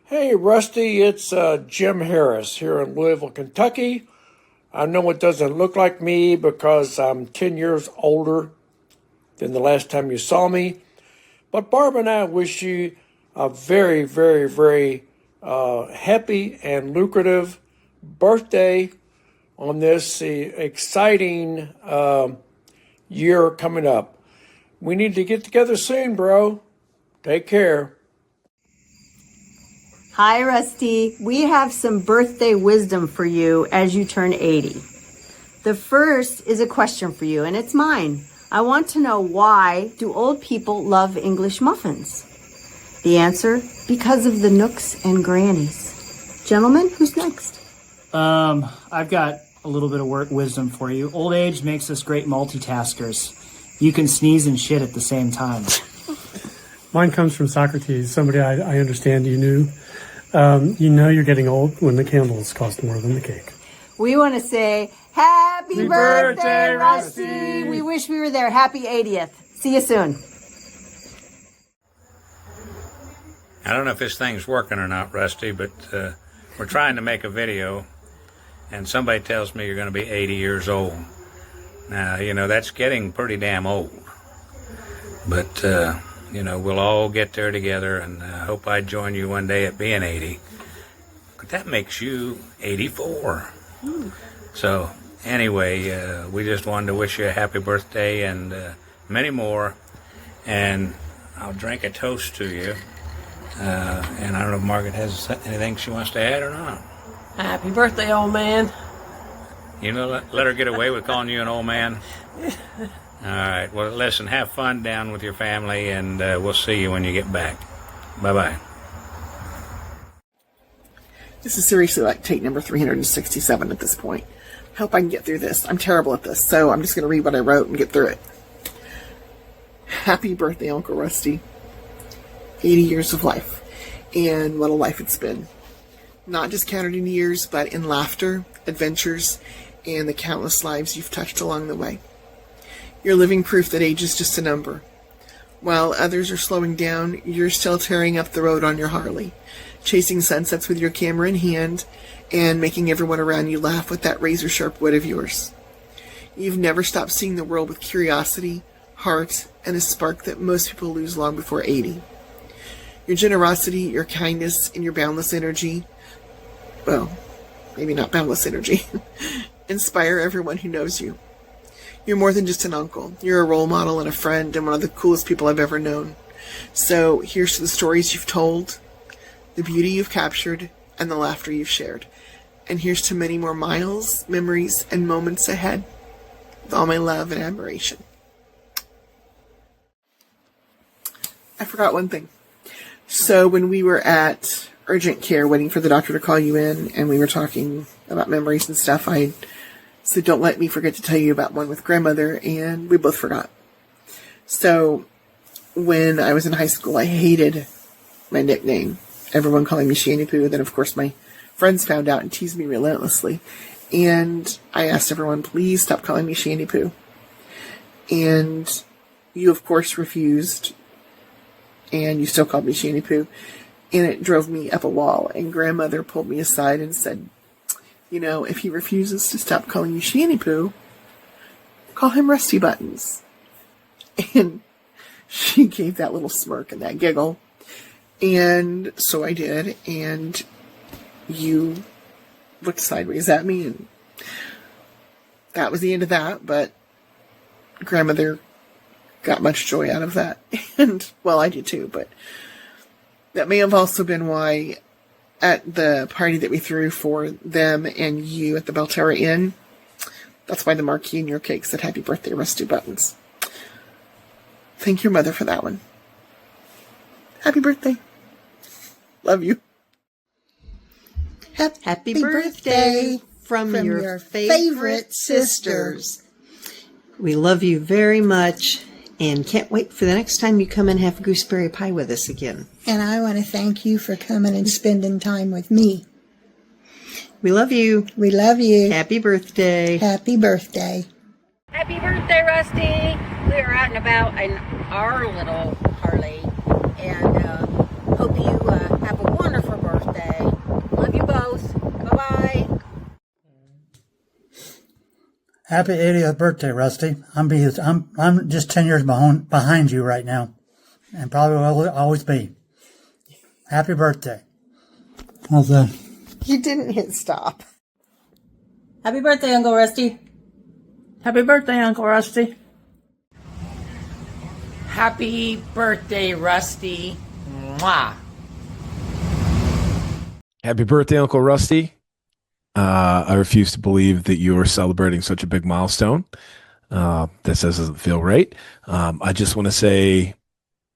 Hey, Rusty, it's Jim Harris here in Louisville, Kentucky. I know it doesn't look like me because I'm 10 years older than the last time you saw me. But Barb and I wish you a very, very, very happy and lucrative birthday on this exciting year coming up. We need to get together soon, bro. Take care. Hi, Rusty. We have some birthday wisdom for you as you turn 80. The first is a question for you, and it's mine. I want to know, why do old people love English muffins? The answer, because of the nooks and grannies. Gentlemen, who's next? I've got a little bit of wisdom for you. Old age makes us great multitaskers. You can sneeze and shit at the same time. Mine comes from Socrates, somebody I understand you knew. You know you're getting old when the candles cost more than the cake. We want to say, Happy birthday, Rusty! We wish we were there. Happy 80th. See you soon. I don't know if this thing's working or not, Rusty, but we're trying to make a video, and somebody tells me you're going to be 80 years old. Now, you know, that's getting pretty damn old. But, you know, we'll all get there together, and I hope I join you one day at being 80. But that makes you 84. So, anyway, we just wanted to wish you a happy birthday and many more. And I'll drink a toast to you. And I don't know if Margaret has anything she wants to add or not. Happy birthday, old man. You know, let her get away with calling you an old man. All right. Well, listen, have fun down with your family, and we'll see you when you get back. Bye-bye. This is seriously like take number 367 at this point. I hope I can get through this. I'm terrible at this, so I'm just going to read what I wrote and get through it. Happy birthday, Uncle Rusty. 80 years of life. And what a life it's been. Not just counted in years, but in laughter, adventures, and the countless lives you've touched along the way. You're living proof that age is just a number. While others are slowing down, you're still tearing up the road on your Harley, chasing sunsets with your camera in hand, and making everyone around you laugh with that razor-sharp wit of yours. You've never stopped seeing the world with curiosity, heart, and a spark that most people lose long before 80. Your generosity, your kindness, and your boundless energy, well, maybe not boundless energy, inspire everyone who knows you. You're more than just an uncle. You're a role model and a friend and one of the coolest people I've ever known. So here's to the stories you've told, the beauty you've captured, and the laughter you've shared. And here's to many more miles, memories, and moments ahead. With all my love and admiration. I forgot one thing. So when we were at urgent care waiting for the doctor to call you in, and we were talking about memories and stuff, I said, don't let me forget to tell you about one with grandmother, and we both forgot. So when I was in high school, I hated my nickname. Everyone calling me Shanny Poo. Then, of course, my friends found out and teased me relentlessly. And I asked everyone, please stop calling me Shanny Poo. And you, of course, refused. And you still called me Shanny Poo. And it drove me up a wall. And grandmother pulled me aside and said, you know, if he refuses to stop calling you Shanny Poo, call him Rusty Buttons. And she gave that little smirk and that giggle. And so I did. And you looked sideways at me. And that was the end of that. But grandmother got much joy out of that. And, well, I did too. But that may have also been why at the party that we threw for them and you at the Belterra Inn, that's why the marquee in your cake said Happy Birthday, Rusty Buttons. Thank your mother for that one. Happy birthday. Love you. Happy birthday from your favorite sisters. We love you very much and can't wait for the next time you come and have gooseberry pie with us again. And I want to thank you for coming and spending time with me. We love you. We love you. Happy birthday. Happy birthday. Happy birthday, Rusty. We are out and about in our little Harley, and hope you have a wonderful birthday. Happy 80th birthday, Rusty. I'm just 10 years behind you right now, and probably will always be. Happy birthday. How's that? He didn't hit stop. Happy birthday, Uncle Rusty. Happy birthday, Uncle Rusty. Happy birthday, Rusty. Mwah. Happy birthday, Uncle Rusty. I refuse to believe that you are celebrating such a big milestone. This doesn't feel right. I just want to say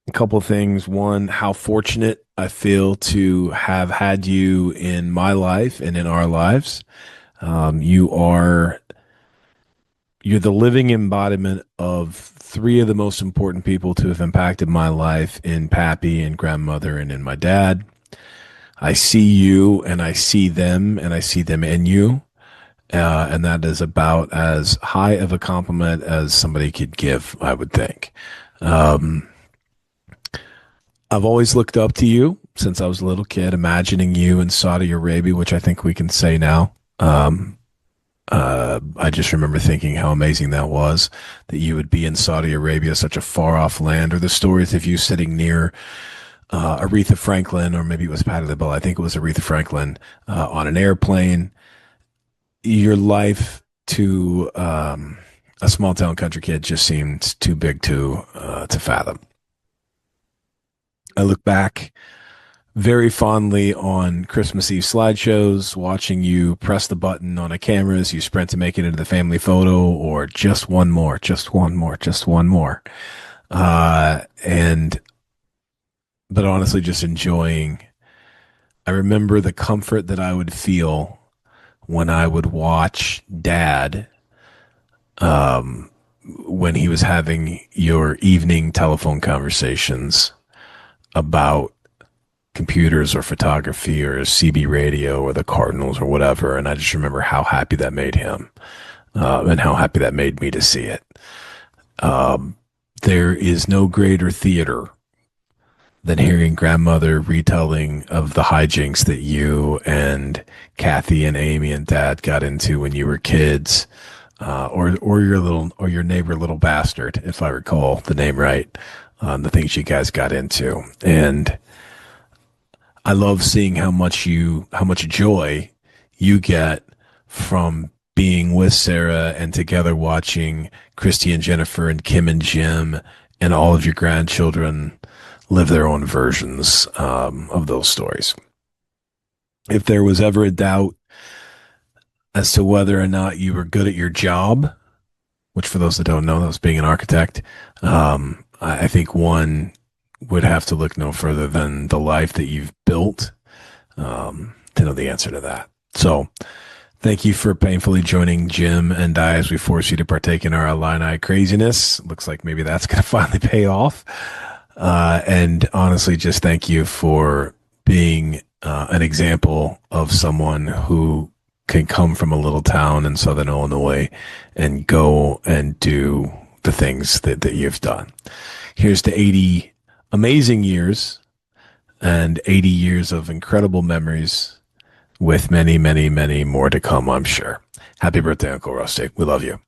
a couple of things. One, how fortunate I feel to have had you in my life and in our lives. You're the living embodiment of three of the most important people to have impacted my life in Pappy and grandmother and in my dad. I see you and I see them and I see them in you. And that is about as high of a compliment as somebody could give, I would think. I've always looked up to you since I was a little kid, imagining you in Saudi Arabia, which I think we can say now. I just remember thinking how amazing that was, that you would be in Saudi Arabia, such a far off land, or the stories of you sitting near Aretha Franklin, or maybe it was Patti LaBelle. I think it was Aretha Franklin on an airplane. Your life to a small town country kid just seemed too big to fathom. I look back very fondly on Christmas Eve slideshows, watching you press the button on a camera as you sprint to make it into the family photo, or just one more, just one more, just one more. But honestly, just enjoying. I remember the comfort that I would feel when I would watch Dad, when he was having your evening telephone conversations about computers or photography or CB radio or the Cardinals or whatever. And I just remember how happy that made him, and how happy that made me to see it. There is no greater theater than hearing grandmother retelling of the hijinks that you and Kathy and Amy and Dad got into when you were kids, or your neighbor Little Bastard, if I recall the name right, the things you guys got into. And I love seeing how much joy you get from being with Sarah and together watching Christy and Jennifer and Kim and Jim and all of your grandchildren live their own versions of those stories. If there was ever a doubt as to whether or not you were good at your job, which for those that don't know, that was being an architect, I think one would have to look no further than the life that you've built to know the answer to that. So thank you for painfully joining Jim and I as we force you to partake in our Illini craziness. Looks like maybe that's going to finally pay off. And honestly, just thank you for being an example of someone who can come from a little town in Southern Illinois and go and do the things that you've done. Here's to 80 amazing years and 80 years of incredible memories, with many, many, many more to come, I'm sure. Happy birthday, Uncle Rusty. We love you.